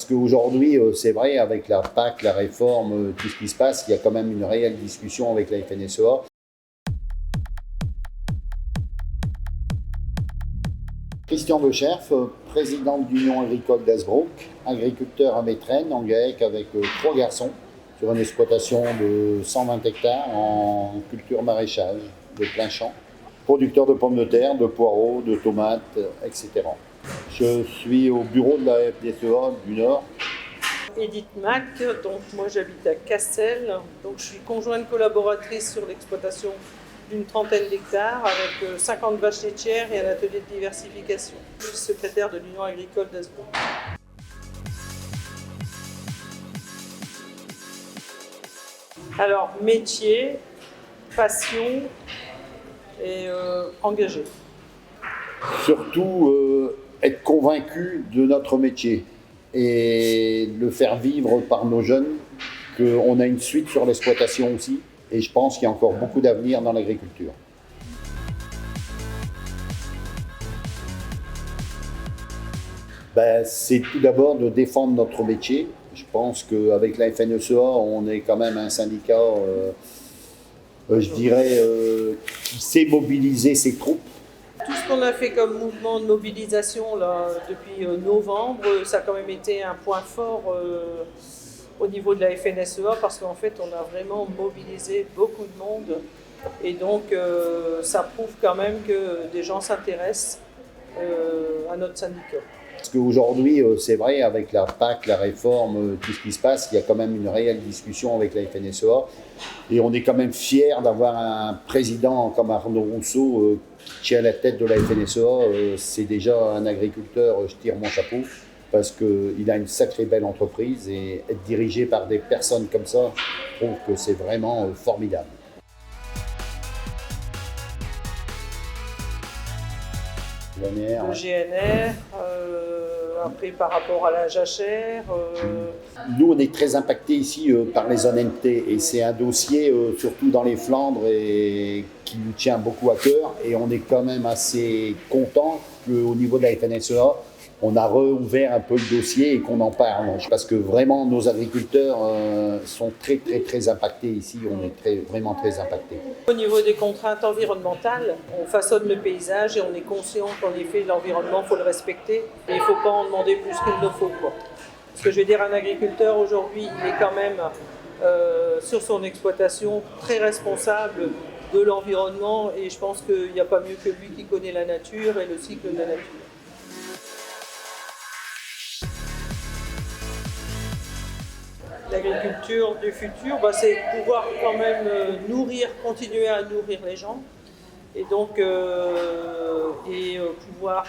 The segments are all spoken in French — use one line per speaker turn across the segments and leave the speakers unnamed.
qu'aujourd'hui, c'est vrai, avec la PAC, la réforme, tout ce qui se passe, il y a quand même une réelle discussion avec la FNSEA. Christian Becherf, président de l'Union agricole d'Hazebrouck, agriculteur à Métrenne, en GAEC avec 3 garçons, sur une exploitation de 120 hectares en culture maraîchage, de plein champ, producteur de pommes de terre, de poireaux, de tomates, etc. Je suis au bureau de la FNSEA du Nord.
Edith Mac, donc moi j'habite à Cassel, donc je suis conjointe collaboratrice sur l'exploitation d'une trentaine d'hectares avec 50 vaches laitières et un atelier de diversification. Je suis secrétaire de l'Union agricole d'Hazebrouck. Alors métier, passion et engagé.
Surtout être convaincu de notre métier et le faire vivre par nos jeunes, qu'on a une suite sur l'exploitation aussi. Et je pense qu'il y a encore beaucoup d'avenir dans l'agriculture. C'est tout d'abord de défendre notre métier. Je pense qu'avec la FNSEA, on est quand même un syndicat, je dirais, qui sait mobiliser ses troupes.
Tout ce qu'on a fait comme mouvement de mobilisation là, depuis novembre, ça a quand même été un point fort au niveau de la FNSEA parce qu'en fait on a vraiment mobilisé beaucoup de monde et donc ça prouve quand même que des gens s'intéressent à notre syndicat.
Parce qu'aujourd'hui, c'est vrai, avec la PAC, la réforme, tout ce qui se passe, il y a quand même une réelle discussion avec la FNSEA. Et on est quand même fiers d'avoir un président comme Arnaud Rousseau qui tient la tête de la FNSEA. C'est déjà un agriculteur, je tire mon chapeau, parce qu'il a une sacrée belle entreprise et être dirigé par des personnes comme ça, je trouve que c'est vraiment formidable.
Le GNR, après par rapport à la jachère.
Nous, on est très impactés ici par les ONNT et c'est un dossier, surtout dans les Flandres, et qui nous tient beaucoup à cœur. Et on est quand même assez content qu'au niveau de la FNSEA, on a rouvert un peu le dossier et qu'on en parle. Parce que vraiment, nos agriculteurs sont très impactés ici. On est vraiment très impactés.
Au niveau des contraintes environnementales, on façonne le paysage et on est conscient qu'en effet, l'environnement, il faut le respecter. Et il ne faut pas en demander plus qu'il ne faut, quoi. Parce que je veux dire, un agriculteur aujourd'hui, il est quand même sur son exploitation très responsable de l'environnement. Et je pense qu'il n'y a pas mieux que lui qui connaît la nature et le cycle de la nature. L'agriculture du futur, c'est pouvoir quand même continuer à nourrir les gens et donc pouvoir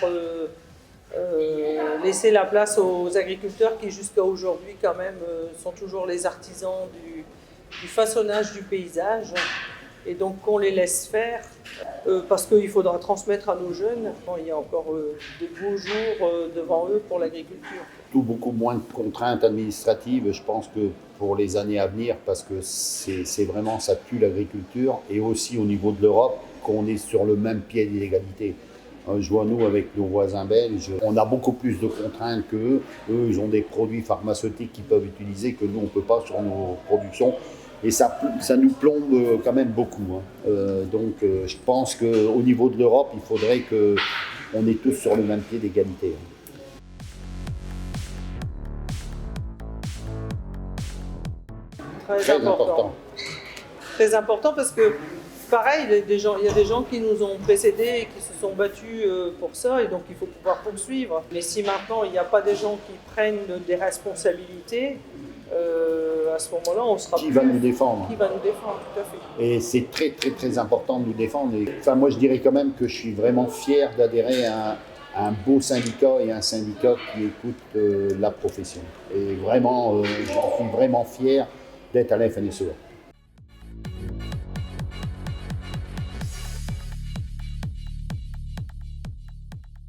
laisser la place aux agriculteurs qui jusqu'à aujourd'hui quand même sont toujours les artisans du façonnage du paysage et donc qu'on les laisse faire parce qu'il faudra transmettre à nos jeunes. Il y a encore de beaux jours devant eux pour l'agriculture.
Beaucoup moins de contraintes administratives, je pense, que pour les années à venir, parce que c'est vraiment, ça tue l'agriculture, et aussi au niveau de l'Europe, qu'on est sur le même pied d'égalité. Je vois, nous, avec nos voisins belges, on a beaucoup plus de contraintes qu'eux. Eux, ils ont des produits pharmaceutiques qu'ils peuvent utiliser que nous, on ne peut pas sur nos productions. Et ça nous plombe quand même beaucoup. Donc, je pense qu'au niveau de l'Europe, il faudrait qu'on est tous sur le même pied d'égalité.
Très important. Très important parce que, pareil, il y a des gens qui nous ont précédés et qui se sont battus pour ça et donc il faut pouvoir poursuivre. Mais si maintenant il n'y a pas des gens qui prennent des responsabilités, à ce moment-là, on sera
Qui va nous défendre ?
Qui va nous défendre, tout à fait.
Et c'est très important de nous défendre. Enfin, moi, je dirais quand même que je suis vraiment fier d'adhérer à un beau syndicat et un syndicat qui écoute la profession. Et vraiment, j'en suis vraiment fier d'être à la FNSEA.